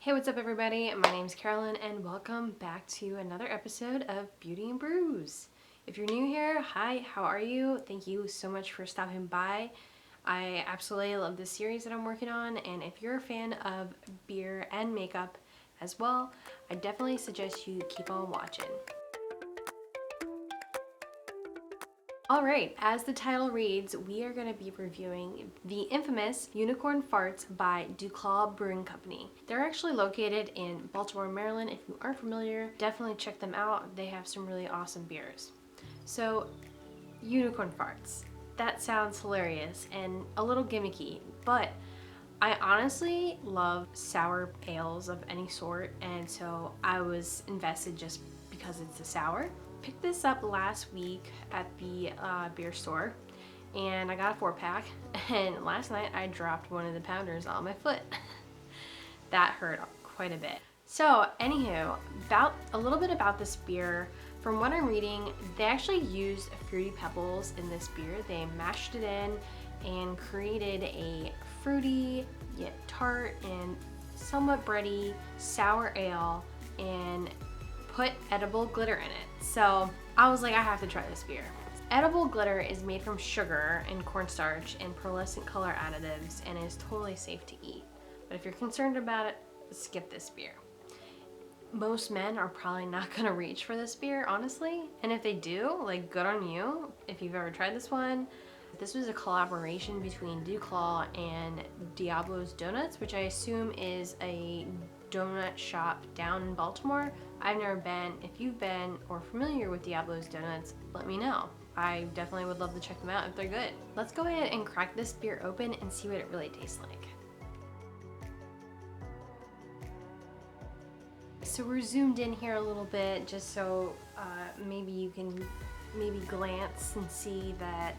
Hey, what's up everybody? My name's Carolyn and welcome back to another episode of Beauty and Brews. If you're new here, hi, how are you? Thank you so much for stopping by. I absolutely love this series that I'm working on, and if you're a fan of beer and makeup as well, I definitely suggest you keep on watching. Alright, as the title reads, we are going to be reviewing the infamous Unicorn Farts by Duclaw Brewing Company. They're actually located in Baltimore, Maryland. If you aren't familiar, definitely check them out. They have some really awesome beers. So, Unicorn Farts. That sounds hilarious and a little gimmicky, but I honestly love sour ales of any sort, and so I was invested just because it's a sour. Picked this up last week at the beer store, and I got a 4-pack, and last night I dropped one of the pounders on my foot. That hurt quite a bit. So anywho, a little bit about this beer. From what I'm reading, they actually used fruity pebbles in this beer. They mashed it in and created a fruity yet tart and somewhat bready sour ale and put edible glitter in it. So I was like, I have to try this beer. Edible glitter is made from sugar and cornstarch and pearlescent color additives and is totally safe to eat. But if you're concerned about it, skip this beer. Most men are probably not gonna reach for this beer, honestly. And if they do, like, good on you if you've ever tried this one. This was a collaboration between Duclaw and Diablo's Donuts, which I assume is a donut shop down in Baltimore. I've never been. If you've been or familiar with Diablo's Donuts, let me know. I definitely would love to check them out if they're good. Let's go ahead and crack this beer open and see what it really tastes like. So we're zoomed in here a little bit just so maybe you can glance and see that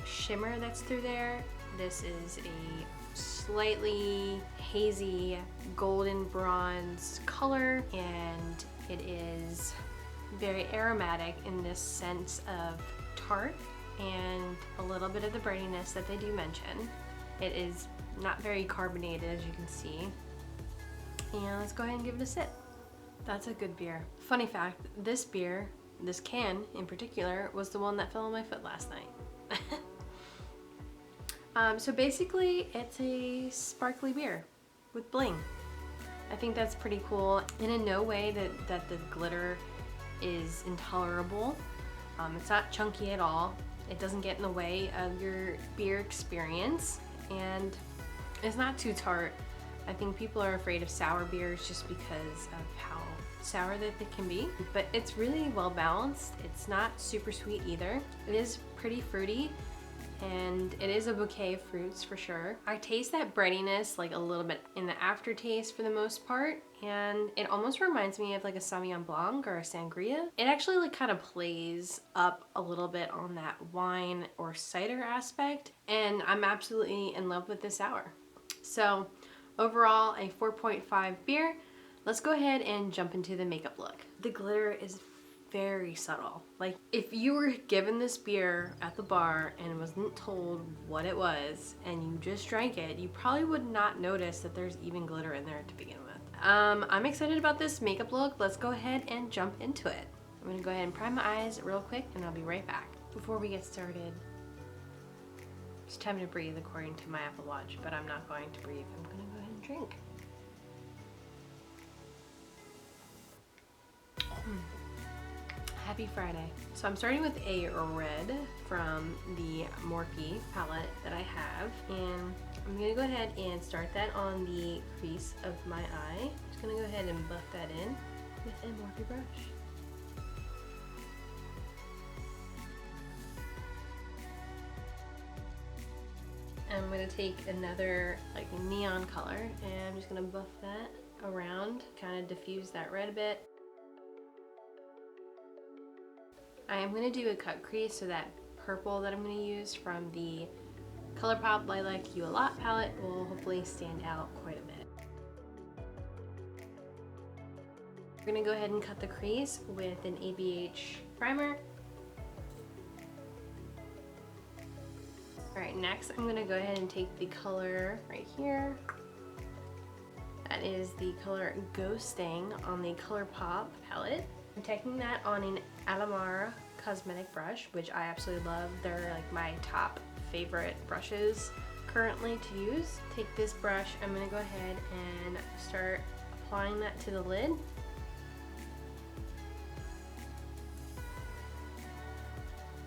shimmer that's through there. This is a slightly hazy golden bronze color, and it is very aromatic in this sense of tart and a little bit of the breadiness that they do mention. It is not very carbonated, as you can see. And let's go ahead and give it a sip. That's a good beer. Funny fact, this beer, this can in particular, was the one that fell on my foot last night. So basically, it's a sparkly beer with bling. I think that's pretty cool. And in no way that the glitter is intolerable. It's not chunky at all. It doesn't get in the way of your beer experience, and it's not too tart. I think people are afraid of sour beers just because of how sour that they can be, but it's really well balanced. It's not super sweet either. It is pretty fruity, and it is a bouquet of fruits for sure. I taste that breadiness like a little bit in the aftertaste for the most part, and it almost reminds me of like a Sauvignon Blanc or a Sangria. It actually like kind of plays up a little bit on that wine or cider aspect, and I'm absolutely in love with this sour. So overall, a 4.5 beer. Let's go ahead and jump into the makeup look. The glitter is very subtle. Like, if you were given this beer at the bar and wasn't told what it was and you just drank it, you probably would not notice that there's even glitter in there to begin with. I'm excited about this makeup look. Let's go ahead and jump into it. I'm gonna go ahead and prime my eyes real quick and I'll be right back. Before we get started, it's time to breathe according to my Apple Watch, but I'm not going to breathe. I'm gonna go ahead and drink. Happy Friday. So I'm starting with a red from the Morphe palette that I have, and I'm gonna go ahead and start that on the crease of my eye. Just gonna go ahead and buff that in with a Morphe brush. I'm gonna take another like neon color and I'm just gonna buff that around, kind of diffuse that red a bit. I am going to do a cut crease, so that purple that I'm going to use from the Colourpop Lilac You A Lot palette will hopefully stand out quite a bit. We're going to go ahead and cut the crease with an ABH primer. Alright, next I'm going to go ahead and take the color right here, that is the color Ghosting on the Colourpop palette. I'm taking that on an Alamar cosmetic brush, which I absolutely love. They're like my top favorite brushes currently to use. Take this brush, I'm gonna go ahead and start applying that to the lid.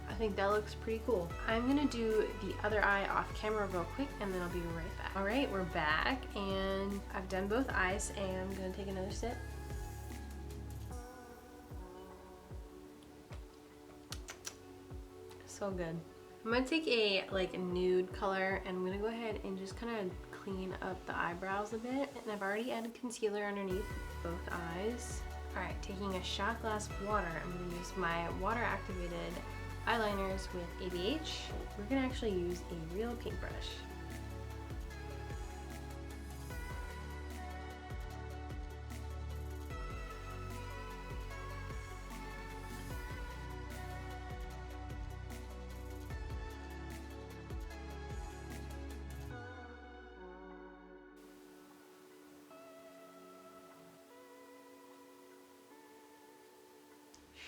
I think that looks pretty cool. I'm gonna do the other eye off camera real quick and then I'll be right back. All right, we're back and I've done both eyes and I'm gonna take another sip. So good. I'm gonna take a like nude color and I'm gonna go ahead and just kind of clean up the eyebrows a bit. And I've already added concealer underneath both eyes. All right, taking a shot glass of water, I'm gonna use my water activated eyeliners with ABH. We're gonna actually use a real paintbrush.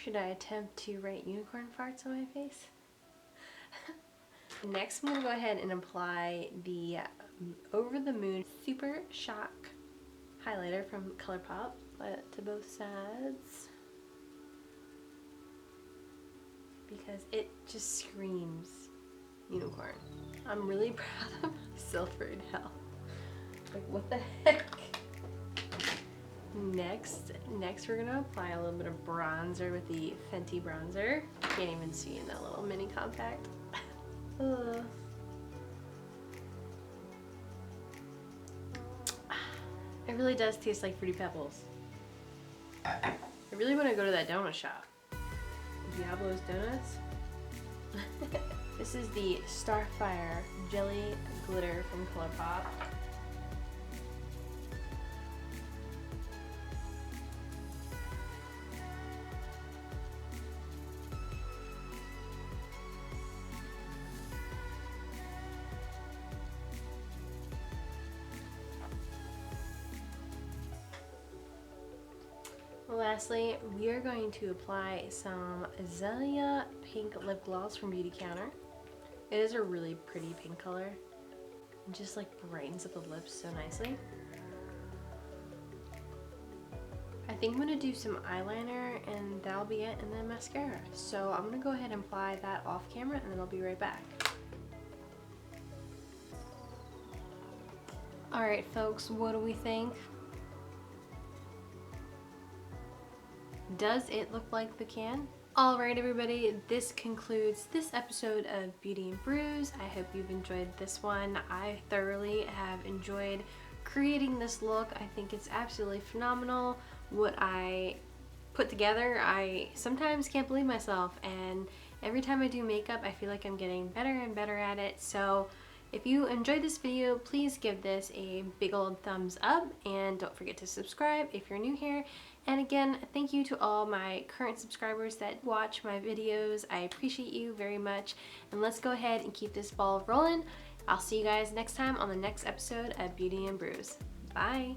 Should I attempt to write unicorn farts on my face? Next, I'm gonna go ahead and apply the Over the Moon Super Shock highlighter from Colourpop to both sides because it just screams unicorn. I'm really proud of myself right now. Like, what the heck? Next we're gonna apply a little bit of bronzer with the Fenty bronzer. Can't even see in that little mini compact. It really does taste like Fruity Pebbles. I really want to go to that donut shop. Diablo's Donuts. This is the Starfire Jelly Glitter from Colourpop. Lastly, we are going to apply some Azalea Pink Lip Gloss from Beautycounter. It is a really pretty pink color. It just like brightens up the lips so nicely. I think I'm gonna do some eyeliner and that'll be it, and then mascara. So I'm gonna go ahead and apply that off camera and then I'll be right back. All right, folks, what do we think? Does it look like the can? Alright everybody, this concludes this episode of Beauty and Brews. I hope you've enjoyed this one. I thoroughly have enjoyed creating this look. I think it's absolutely phenomenal what I put together. I sometimes can't believe myself, and every time I do makeup I feel like I'm getting better and better at it. So if you enjoyed this video, please give this a big old thumbs up and don't forget to subscribe if you're new here. And again, thank you to all my current subscribers that watch my videos. I appreciate you very much. And let's go ahead and keep this ball rolling. I'll see you guys next time on the next episode of Beauty and Brews. Bye!